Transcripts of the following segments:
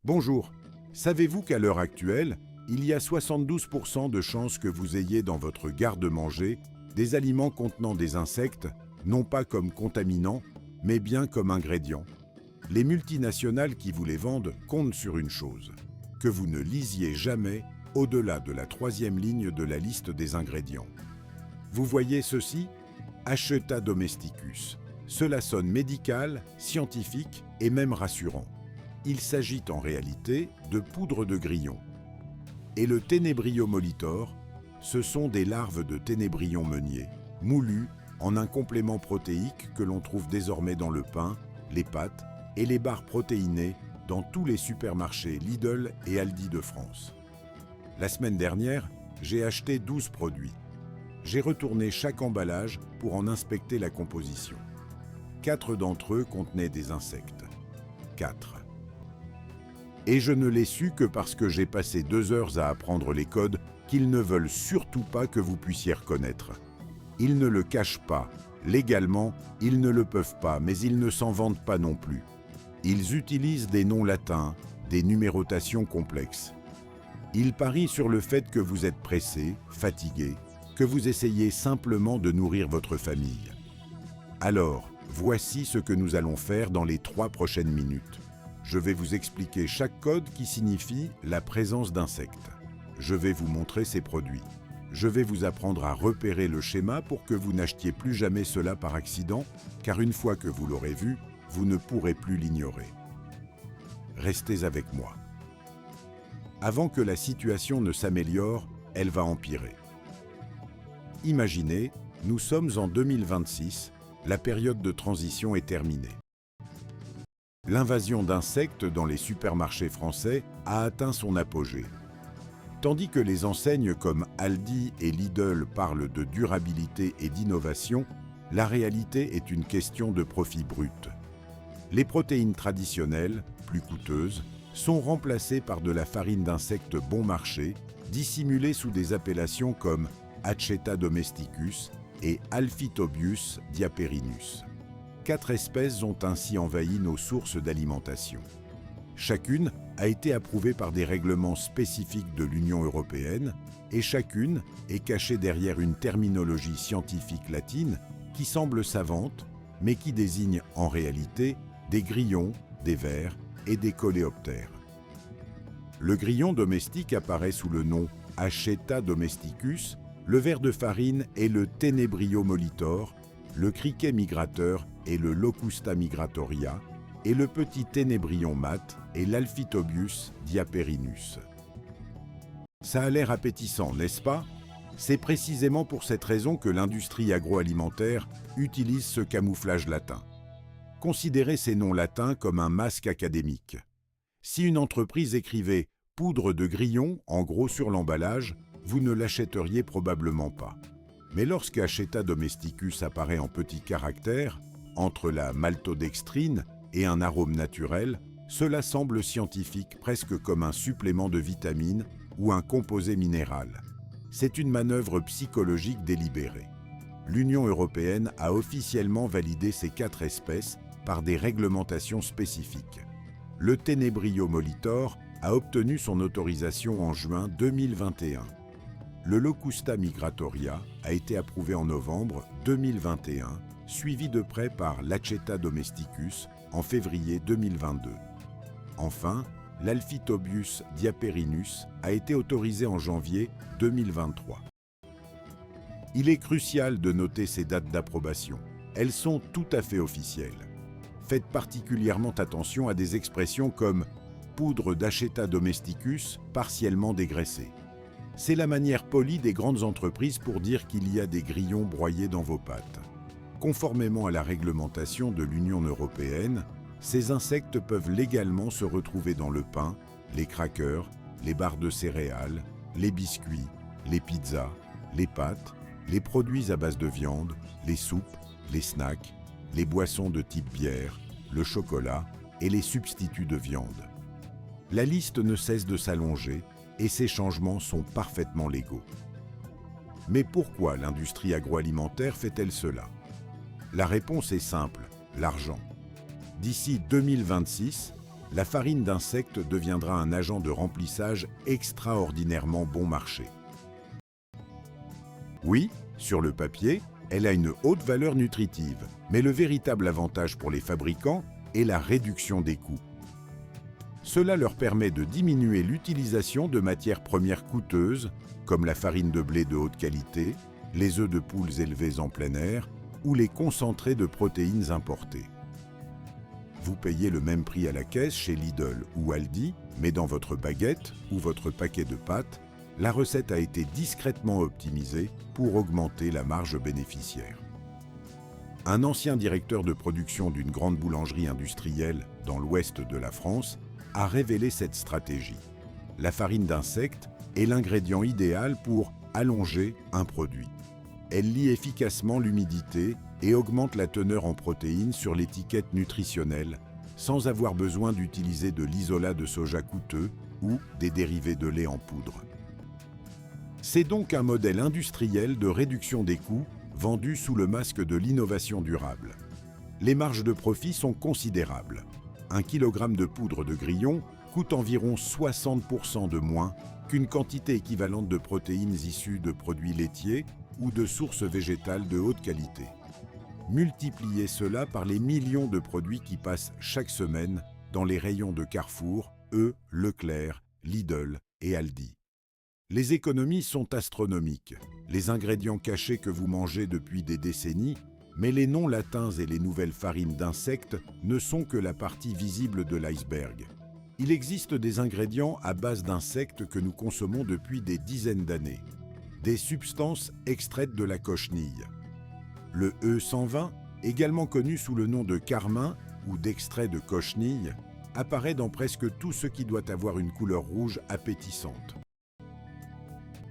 Bonjour. Savez-vous qu'à l'heure actuelle, il y a 72% de chances que vous ayez dans votre garde-manger des aliments contenant des insectes, non pas comme contaminants, mais bien comme ingrédients? Les multinationales qui vous les vendent comptent sur une chose, que vous ne lisiez jamais au-delà de la 3e ligne de la liste des ingrédients. Vous voyez ceci? Acheta domesticus. Cela sonne médical, scientifique et même rassurant. Il s'agit en réalité de poudre de grillon. Et le Ténébrio molitor, ce sont des larves de ténébrion meunier, moulues en un complément protéique que l'on trouve désormais dans le pain, les pâtes et les barres protéinées dans tous les supermarchés Lidl et Aldi de France. La semaine dernière, j'ai acheté 12 produits. J'ai retourné chaque emballage pour en inspecter la composition. 4 d'entre eux contenaient des insectes. 4. Et je ne l'ai su que parce que j'ai passé 2 heures à apprendre les codes qu'ils ne veulent surtout pas que vous puissiez reconnaître. Ils ne le cachent pas. Légalement, ils ne le peuvent pas, mais ils ne s'en vantent pas non plus. Ils utilisent des noms latins, des numérotations complexes. Ils parient sur le fait que vous êtes pressé, fatigué, que vous essayez simplement de nourrir votre famille. Alors, voici ce que nous allons faire dans les 3 prochaines minutes. Je vais vous expliquer chaque code qui signifie la présence d'insectes. Je vais vous montrer ces produits. Je vais vous apprendre à repérer le schéma pour que vous n'achetiez plus jamais cela par accident, car une fois que vous l'aurez vu, vous ne pourrez plus l'ignorer. Restez avec moi. Avant que la situation ne s'améliore, elle va empirer. Imaginez, nous sommes en 2026, la période de transition est terminée. L'invasion d'insectes dans les supermarchés français a atteint son apogée. Tandis que les enseignes comme Aldi et Lidl parlent de durabilité et d'innovation, la réalité est une question de profit brut. Les protéines traditionnelles, plus coûteuses, sont remplacées par de la farine d'insectes bon marché, dissimulée sous des appellations comme Acheta domesticus et Alphitobius diaperinus. 4 espèces ont ainsi envahi nos sources d'alimentation. Chacune a été approuvée par des règlements spécifiques de l'Union européenne et chacune est cachée derrière une terminologie scientifique latine qui semble savante, mais qui désigne en réalité des grillons, des vers et des coléoptères. Le grillon domestique apparaît sous le nom Acheta domesticus, le ver de farine est le Ténébrio molitor, le criquet migrateur est le Locusta migratoria et le petit ténébrion mat est l'Alphitobius diaperinus. Ça a l'air appétissant, n'est-ce pas? C'est précisément pour cette raison que l'industrie agroalimentaire utilise ce camouflage latin. Considérez ces noms latins comme un masque académique. Si une entreprise écrivait « poudre de grillon » en gros sur l'emballage, vous ne l'achèteriez probablement pas. Mais lorsque Acheta domesticus apparaît en petits caractères, entre la maltodextrine et un arôme naturel, cela semble scientifique, presque comme un supplément de vitamines ou un composé minéral. C'est une manœuvre psychologique délibérée. L'Union européenne a officiellement validé ces 4 espèces par des réglementations spécifiques. Le Ténébrio molitor a obtenu son autorisation en juin 2021. Le Locusta migratoria a été approuvé en novembre 2021, suivi de près par l'Acheta domesticus en février 2022. Enfin, l'Alphitobius diaperinus a été autorisé en janvier 2023. Il est crucial de noter ces dates d'approbation. Elles sont tout à fait officielles. Faites particulièrement attention à des expressions comme « poudre d'Acheta domesticus partiellement dégraissée ». C'est la manière polie des grandes entreprises pour dire qu'il y a des grillons broyés dans vos pâtes. Conformément à la réglementation de l'Union européenne, ces insectes peuvent légalement se retrouver dans le pain, les crackers, les barres de céréales, les biscuits, les pizzas, les pâtes, les produits à base de viande, les soupes, les snacks, les boissons de type bière, le chocolat et les substituts de viande. La liste ne cesse de s'allonger et ces changements sont parfaitement légaux. Mais pourquoi l'industrie agroalimentaire fait-elle cela? La réponse est simple, l'argent. D'ici 2026, la farine d'insectes deviendra un agent de remplissage extraordinairement bon marché. Oui, sur le papier, elle a une haute valeur nutritive, mais le véritable avantage pour les fabricants est la réduction des coûts. Cela leur permet de diminuer l'utilisation de matières premières coûteuses, comme la farine de blé de haute qualité, les œufs de poules élevés en plein air ou les concentrés de protéines importés. Vous payez le même prix à la caisse chez Lidl ou Aldi, mais dans votre baguette ou votre paquet de pâtes, la recette a été discrètement optimisée pour augmenter la marge bénéficiaire. Un ancien directeur de production d'une grande boulangerie industrielle dans l'ouest de la France a révélé cette stratégie. La farine d'insectes est l'ingrédient idéal pour allonger un produit. Elle lie efficacement l'humidité et augmente la teneur en protéines sur l'étiquette nutritionnelle sans avoir besoin d'utiliser de l'isolat de soja coûteux ou des dérivés de lait en poudre. C'est donc un modèle industriel de réduction des coûts vendu sous le masque de l'innovation durable. Les marges de profit sont considérables. 1 kg de poudre de grillon coûte environ 60% de moins qu'une quantité équivalente de protéines issues de produits laitiers ou de sources végétales de haute qualité. Multipliez cela par les millions de produits qui passent chaque semaine dans les rayons de Carrefour, Leclerc, Lidl et Aldi. Les économies sont astronomiques. Les ingrédients cachés que vous mangez depuis des décennies, mais les noms latins et les nouvelles farines d'insectes ne sont que la partie visible de l'iceberg. Il existe des ingrédients à base d'insectes que nous consommons depuis des dizaines d'années. Des substances extraites de la cochenille. Le E120, également connu sous le nom de carmin ou d'extrait de cochenille, apparaît dans presque tout ce qui doit avoir une couleur rouge appétissante.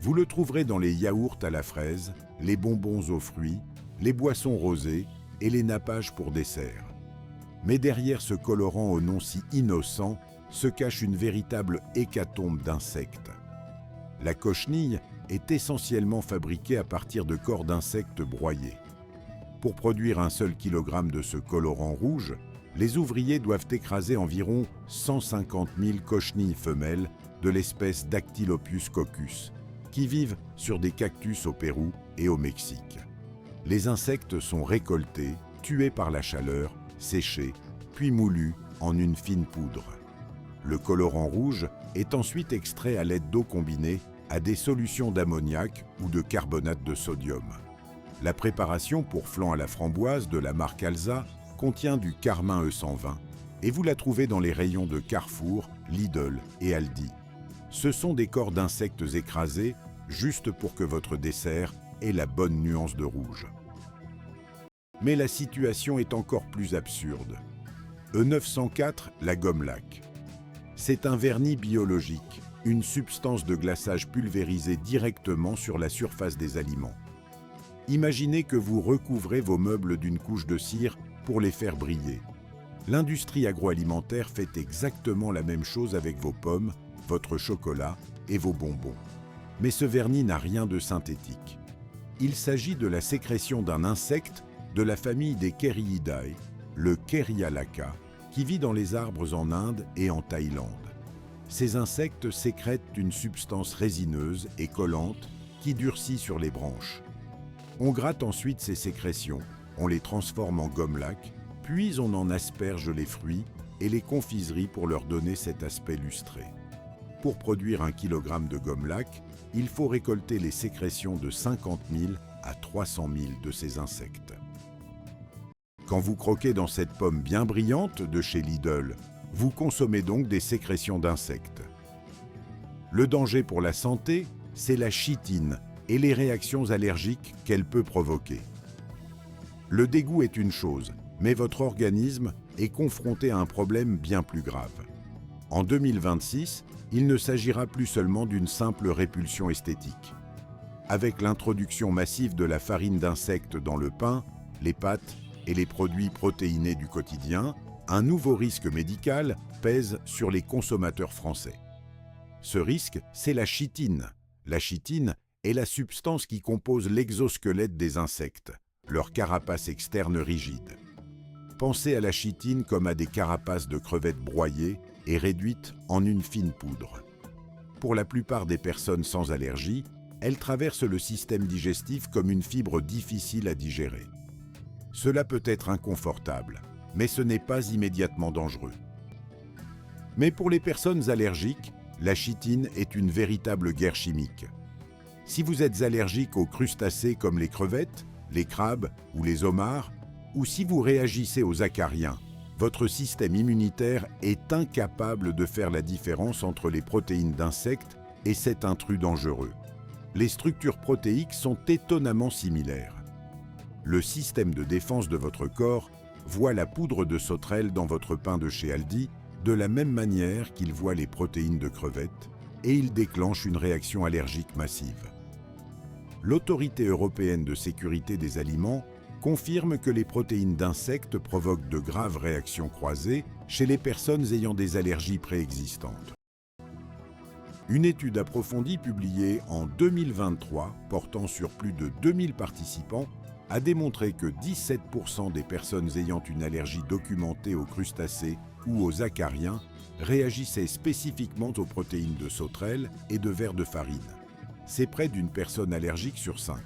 Vous le trouverez dans les yaourts à la fraise, les bonbons aux fruits, les boissons rosées et les nappages pour dessert. Mais derrière ce colorant au nom si innocent se cache une véritable hécatombe d'insectes. La cochenille est essentiellement fabriquée à partir de corps d'insectes broyés. Pour produire un seul kilogramme de ce colorant rouge, les ouvriers doivent écraser environ 150 000 cochenilles femelles de l'espèce Dactylopus coccus, qui vivent sur des cactus au Pérou et au Mexique. Les insectes sont récoltés, tués par la chaleur, séchés, puis moulus en une fine poudre. Le colorant rouge est ensuite extrait à l'aide d'eau combinée à des solutions d'ammoniac ou de carbonate de sodium. La préparation pour flan à la framboise de la marque Alsa contient du carmin E120 et vous la trouvez dans les rayons de Carrefour, Lidl et Aldi. Ce sont des corps d'insectes écrasés juste pour que votre dessert ait la bonne nuance de rouge. Mais la situation est encore plus absurde. E904, la gomme laque. C'est un vernis biologique, une substance de glaçage pulvérisée directement sur la surface des aliments. Imaginez que vous recouvrez vos meubles d'une couche de cire pour les faire briller. L'industrie agroalimentaire fait exactement la même chose avec vos pommes, votre chocolat et vos bonbons. Mais ce vernis n'a rien de synthétique. Il s'agit de la sécrétion d'un insecte de la famille des Keriidae, le Kerialaca, qui vit dans les arbres en Inde et en Thaïlande. Ces insectes sécrètent une substance résineuse et collante qui durcit sur les branches. On gratte ensuite ces sécrétions, on les transforme en gomme laque, puis on en asperge les fruits et les confiseries pour leur donner cet aspect lustré. Pour produire 1 kg de gomme laque, il faut récolter les sécrétions de 50 000 à 300 000 de ces insectes. Quand vous croquez dans cette pomme bien brillante de chez Lidl, vous consommez donc des sécrétions d'insectes. Le danger pour la santé, c'est la chitine et les réactions allergiques qu'elle peut provoquer. Le dégoût est une chose, mais votre organisme est confronté à un problème bien plus grave. En 2026, il ne s'agira plus seulement d'une simple répulsion esthétique. Avec l'introduction massive de la farine d'insectes dans le pain, les pâtes et les produits protéinés du quotidien, un nouveau risque médical pèse sur les consommateurs français. Ce risque, c'est la chitine. La chitine est la substance qui compose l'exosquelette des insectes, leur carapace externe rigide. Pensez à la chitine comme à des carapaces de crevettes broyées et réduite en une fine poudre. Pour la plupart des personnes sans allergie, elle traverse le système digestif comme une fibre difficile à digérer. Cela peut être inconfortable, mais ce n'est pas immédiatement dangereux. Mais pour les personnes allergiques, la chitine est une véritable guerre chimique. Si vous êtes allergique aux crustacés comme les crevettes, les crabes ou les homards, ou si vous réagissez aux acariens, votre système immunitaire est incapable de faire la différence entre les protéines d'insectes et cet intrus dangereux. Les structures protéiques sont étonnamment similaires. Le système de défense de votre corps voit la poudre de sauterelle dans votre pain de chez Aldi de la même manière qu'il voit les protéines de crevettes et il déclenche une réaction allergique massive. L'Autorité européenne de sécurité des aliments confirme que les protéines d'insectes provoquent de graves réactions croisées chez les personnes ayant des allergies préexistantes. Une étude approfondie publiée en 2023, portant sur plus de 2000 participants, a démontré que 17% des personnes ayant une allergie documentée aux crustacés ou aux acariens réagissaient spécifiquement aux protéines de sauterelle et de vers de farine. C'est près d'une personne allergique sur 5.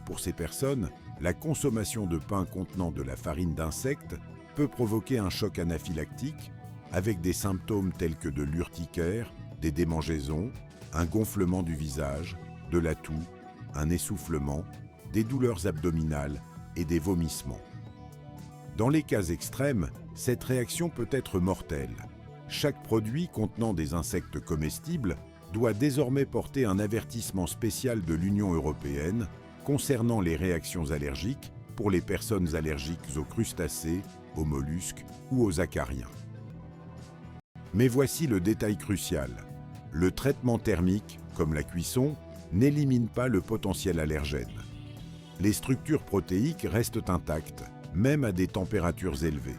Pour ces personnes, la consommation de pain contenant de la farine d'insectes peut provoquer un choc anaphylactique avec des symptômes tels que de l'urticaire, des démangeaisons, un gonflement du visage, de la toux, un essoufflement, des douleurs abdominales et des vomissements. Dans les cas extrêmes, cette réaction peut être mortelle. Chaque produit contenant des insectes comestibles doit désormais porter un avertissement spécial de l'Union européenne concernant les réactions allergiques pour les personnes allergiques aux crustacés, aux mollusques ou aux acariens. Mais voici le détail crucial. Le traitement thermique, comme la cuisson, n'élimine pas le potentiel allergène. Les structures protéiques restent intactes, même à des températures élevées.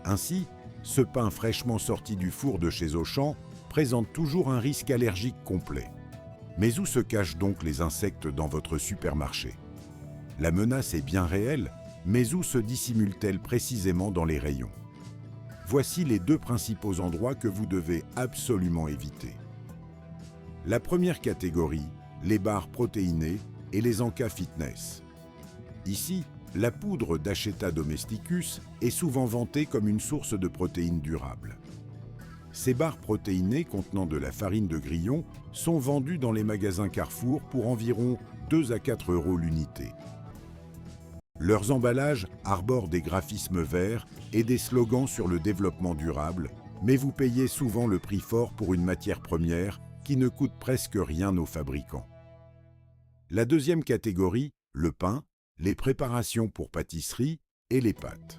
Ainsi, ce pain fraîchement sorti du four de chez Auchan présente toujours un risque allergique complet. Mais où se cachent donc les insectes dans votre supermarché? La menace est bien réelle, mais où se dissimule-t-elle précisément dans les rayons? Voici les 2 principaux endroits que vous devez absolument éviter. La première catégorie, les barres protéinées et les encas fitness. Ici, la poudre d'Acheta domesticus est souvent vantée comme une source de protéines durables. Ces barres protéinées contenant de la farine de grillon sont vendues dans les magasins Carrefour pour environ 2 à 4 € l'unité. Leurs emballages arborent des graphismes verts et des slogans sur le développement durable, mais vous payez souvent le prix fort pour une matière première qui ne coûte presque rien aux fabricants. La deuxième catégorie, le pain, les préparations pour pâtisserie et les pâtes.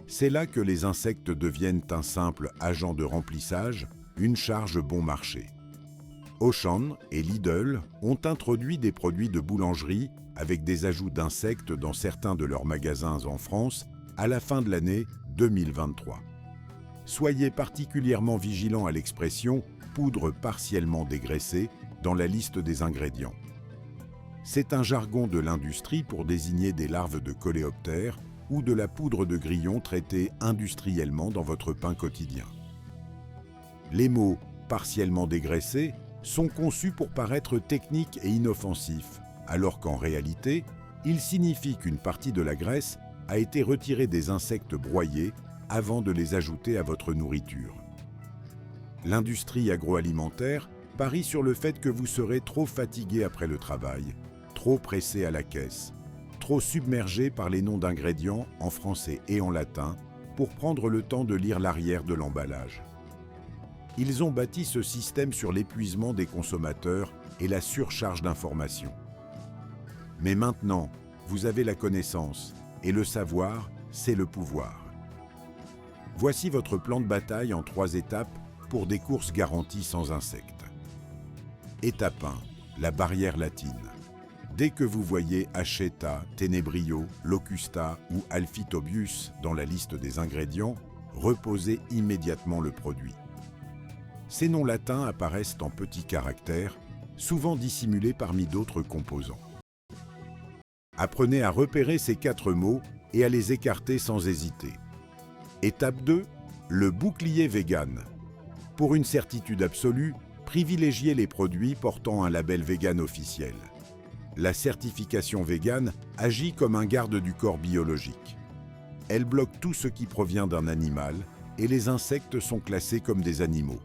C'est là que les insectes deviennent un simple agent de remplissage, une charge bon marché. Auchan et Lidl ont introduit des produits de boulangerie avec des ajouts d'insectes dans certains de leurs magasins en France à la fin de l'année 2023. Soyez particulièrement vigilants à l'expression « poudre partiellement dégraissée » dans la liste des ingrédients. C'est un jargon de l'industrie pour désigner des larves de coléoptères ou de la poudre de grillon traitée industriellement dans votre pain quotidien. Les mots « partiellement dégraissés » sont conçus pour paraître techniques et inoffensifs, alors qu'en réalité, ils signifient qu'une partie de la graisse a été retirée des insectes broyés avant de les ajouter à votre nourriture. L'industrie agroalimentaire parie sur le fait que vous serez trop fatigué après le travail, trop pressé à la caisse, trop submergé par les noms d'ingrédients en français et en latin pour prendre le temps de lire l'arrière de l'emballage. Ils ont bâti ce système sur l'épuisement des consommateurs et la surcharge d'informations. Mais maintenant, vous avez la connaissance, et le savoir, c'est le pouvoir. Voici votre plan de bataille en 3 étapes pour des courses garanties sans insectes. Étape 1, la barrière latine. Dès que vous voyez Acheta, Tenebrio, Locusta ou Alphitobius dans la liste des ingrédients, reposez immédiatement le produit. Ces noms latins apparaissent en petits caractères, souvent dissimulés parmi d'autres composants. Apprenez à repérer ces 4 mots et à les écarter sans hésiter. Étape 2, le bouclier vegan. Pour une certitude absolue, privilégiez les produits portant un label vegan officiel. La certification vegan agit comme un garde du corps biologique. Elle bloque tout ce qui provient d'un animal et les insectes sont classés comme des animaux.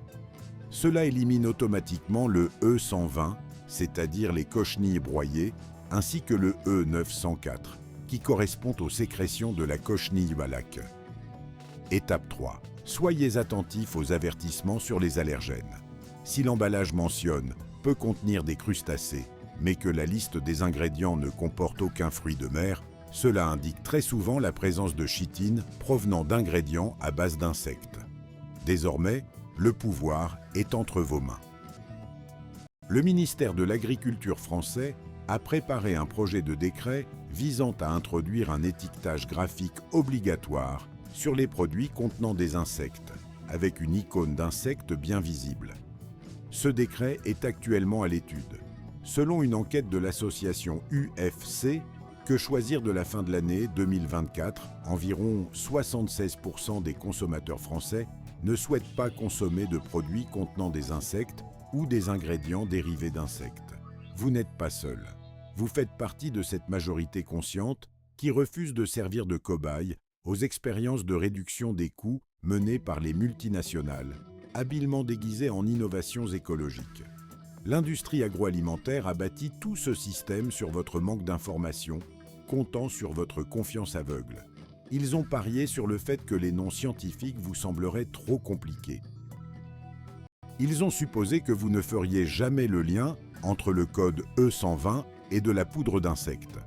Cela élimine automatiquement le E120, c'est-à-dire les cochenilles broyées, ainsi que le E904, qui correspond aux sécrétions de la cochenille valaque. Étape 3. Soyez attentifs aux avertissements sur les allergènes. Si l'emballage mentionne « peut contenir des crustacés », mais que la liste des ingrédients ne comporte aucun fruit de mer, cela indique très souvent la présence de chitine provenant d'ingrédients à base d'insectes. Désormais, le pouvoir est entre vos mains. Le ministère de l'Agriculture français a préparé un projet de décret visant à introduire un étiquetage graphique obligatoire sur les produits contenant des insectes, avec une icône d'insecte bien visible. Ce décret est actuellement à l'étude. Selon une enquête de l'association UFC, Que choisir de la fin de l'année 2024, environ 76% des consommateurs français ne souhaitent pas consommer de produits contenant des insectes ou des ingrédients dérivés d'insectes. Vous n'êtes pas seul. Vous faites partie de cette majorité consciente qui refuse de servir de cobaye aux expériences de réduction des coûts menées par les multinationales, habilement déguisées en innovations écologiques. L'industrie agroalimentaire a bâti tout ce système sur votre manque d'information, comptant sur votre confiance aveugle. Ils ont parié sur le fait que les noms scientifiques vous sembleraient trop compliqués. Ils ont supposé que vous ne feriez jamais le lien entre le code E120 et de la poudre d'insectes.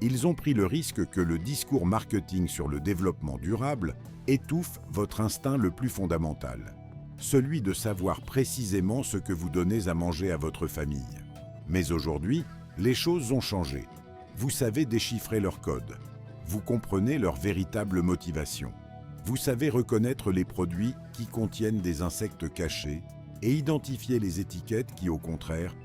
Ils ont pris le risque que le discours marketing sur le développement durable étouffe votre instinct le plus fondamental, celui de savoir précisément ce que vous donnez à manger à votre famille. Mais aujourd'hui, les choses ont changé. Vous savez déchiffrer leur code. Vous comprenez leur véritable motivation. Vous savez reconnaître les produits qui contiennent des insectes cachés et identifier les étiquettes qui, au contraire,